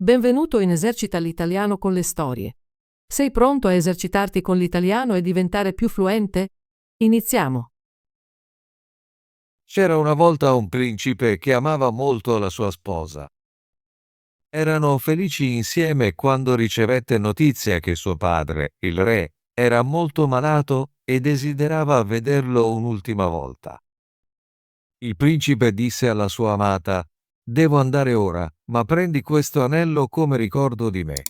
Benvenuto in Esercita l'italiano con le storie. Sei pronto a esercitarti con l'italiano e diventare più fluente? Iniziamo. C'era una volta un principe che amava molto la sua sposa. Erano felici insieme quando ricevette notizia che suo padre, il re, era molto malato e desiderava vederlo un'ultima volta. Il principe disse alla sua amata: «Devo andare ora, ma prendi questo anello come ricordo di me.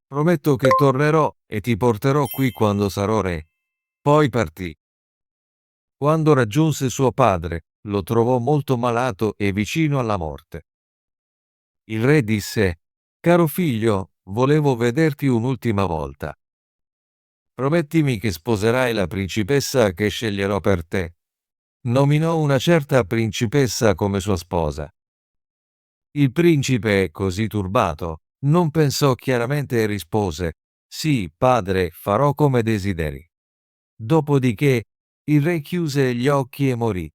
Prometto che tornerò e ti porterò qui quando sarò re». Poi partì. Quando raggiunse suo padre, lo trovò molto malato e vicino alla morte. Il re disse: «Caro figlio, volevo vederti un'ultima volta. Promettimi che sposerai la principessa che sceglierò per te». Nominò una certa principessa come sua sposa. Il principe, così turbato, non pensò chiaramente e rispose: «Sì, padre, farò come desideri». Dopodiché il re chiuse gli occhi e morì.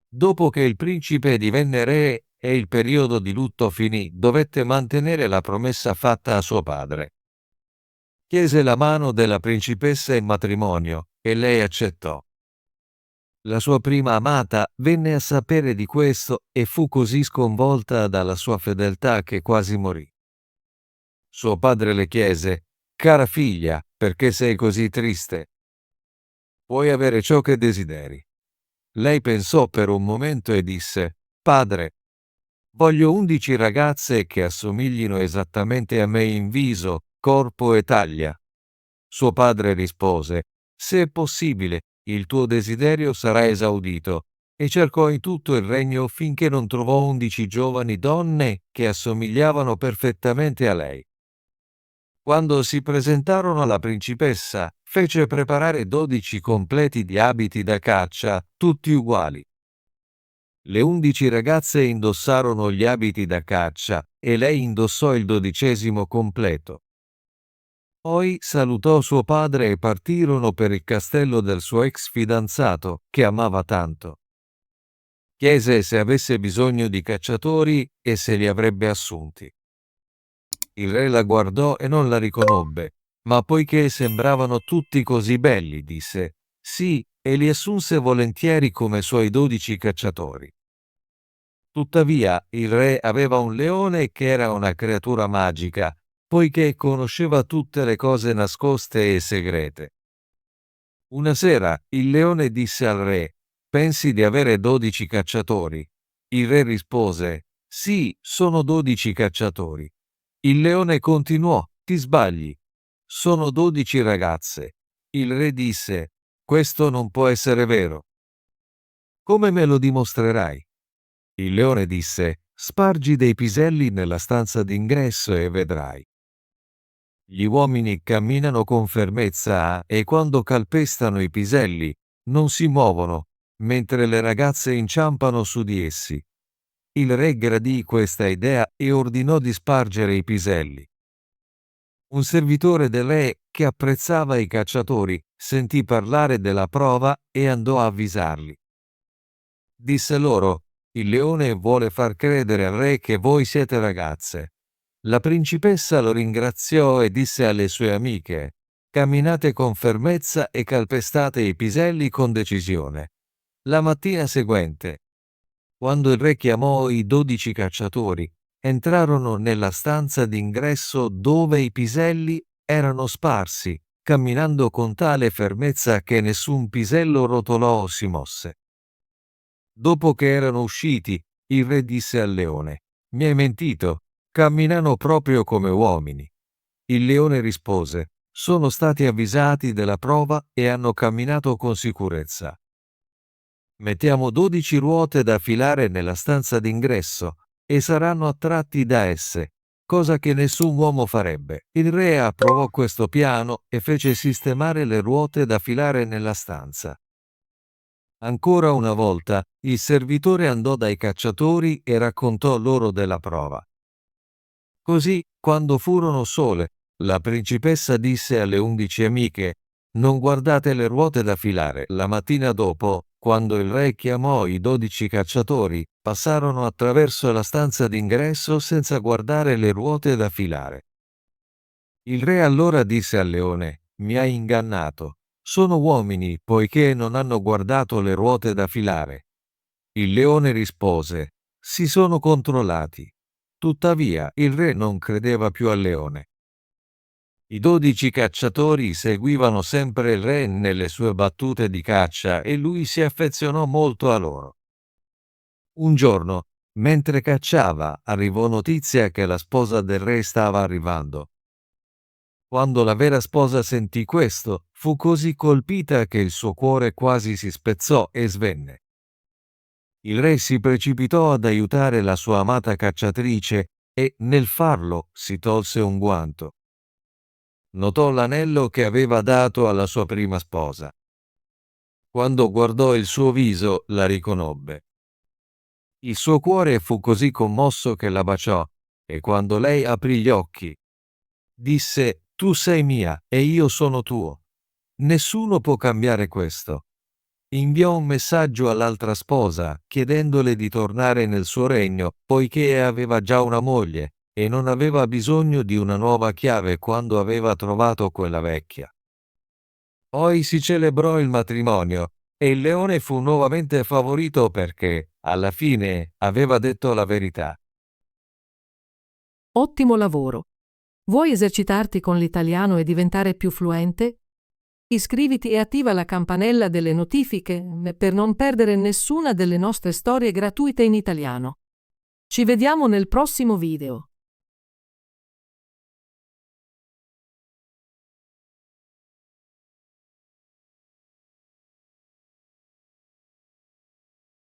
Dopo che il principe divenne re e il periodo di lutto finì, dovette mantenere la promessa fatta a suo padre. Chiese la mano della principessa in matrimonio e lei accettò. La sua prima amata venne a sapere di questo e fu così sconvolta dalla sua fedeltà che quasi morì. Suo padre le chiese: «Cara figlia, perché sei così triste? Puoi avere ciò che desideri». Lei pensò per un momento e disse: «Padre, voglio 11 ragazze che assomiglino esattamente a me in viso, corpo e taglia». Suo padre rispose: «Se è possibile, il tuo desiderio sarà esaudito», e cercò in tutto il regno finché non trovò 11 giovani donne che assomigliavano perfettamente a lei. Quando si presentarono alla principessa, fece preparare 12 completi di abiti da caccia, tutti uguali. Le 11 ragazze indossarono gli abiti da caccia e lei indossò il 12° completo. Poi salutò suo padre e partirono per il castello del suo ex fidanzato, che amava tanto. Chiese se avesse bisogno di cacciatori e se li avrebbe assunti. Il re la guardò e non la riconobbe, ma poiché sembravano tutti così belli, disse: «Sì», e li assunse volentieri come suoi 12 cacciatori. Tuttavia, il re aveva un leone che era una creatura magica, poiché conosceva tutte le cose nascoste e segrete. Una sera, il leone disse al re: «Pensi di avere 12 cacciatori?» Il re rispose: «Sì, sono 12 cacciatori». Il leone continuò: «Ti sbagli. Sono 12 ragazze». Il re disse: «Questo non può essere vero». «Come me lo dimostrerai?» Il leone disse: «Spargi dei piselli nella stanza d'ingresso e vedrai». Gli uomini camminano con fermezza e quando calpestano i piselli non si muovono, mentre le ragazze inciampano su di essi. Il re gradì questa idea e ordinò di spargere i piselli. Un servitore del re, che apprezzava i cacciatori, sentì parlare della prova e andò a avvisarli. Disse loro: «Il leone vuole far credere al re che voi siete ragazze». La principessa lo ringraziò e disse alle sue amiche: «Camminate con fermezza e calpestate i piselli con decisione». La mattina seguente, quando il re chiamò i 12 cacciatori, entrarono nella stanza d'ingresso dove i piselli erano sparsi, camminando con tale fermezza che nessun pisello rotolò o si mosse. Dopo che erano usciti, il re disse al leone: «Mi hai mentito, camminano proprio come uomini». Il leone rispose: «Sono stati avvisati della prova e hanno camminato con sicurezza». Mettiamo 12 ruote da filare nella stanza d'ingresso e saranno attratti da esse, cosa che nessun uomo farebbe. Il re approvò questo piano e fece sistemare le ruote da filare nella stanza. Ancora una volta, il servitore andò dai cacciatori e raccontò loro della prova. Così, quando furono sole, la principessa disse alle 11 amiche: «Non guardate le ruote da filare». La mattina dopo, quando il re chiamò i 12 cacciatori, passarono attraverso la stanza d'ingresso senza guardare le ruote da filare. Il re allora disse al leone: «Mi hai ingannato. Sono uomini, poiché non hanno guardato le ruote da filare». Il leone rispose: «Si sono controllati». Tuttavia, il re non credeva più al leone. I 12 cacciatori seguivano sempre il re nelle sue battute di caccia e lui si affezionò molto a loro. Un giorno, mentre cacciava, arrivò notizia che la sposa del re stava arrivando. Quando la vera sposa sentì questo, fu così colpita che il suo cuore quasi si spezzò e svenne. Il re si precipitò ad aiutare la sua amata cacciatrice e, nel farlo, si tolse un guanto. Notò l'anello che aveva dato alla sua prima sposa. Quando guardò il suo viso, la riconobbe. Il suo cuore fu così commosso che la baciò, e quando lei aprì gli occhi, disse: «Tu sei mia e io sono tuo. Nessuno può cambiare questo». Inviò un messaggio all'altra sposa, chiedendole di tornare nel suo regno, poiché aveva già una moglie, e non aveva bisogno di una nuova chiave quando aveva trovato quella vecchia. Poi si celebrò il matrimonio, e il leone fu nuovamente favorito perché, alla fine, aveva detto la verità. Ottimo lavoro! Vuoi esercitarti con l'italiano e diventare più fluente? Iscriviti e attiva la campanella delle notifiche per non perdere nessuna delle nostre storie gratuite in italiano. Ci vediamo nel prossimo video.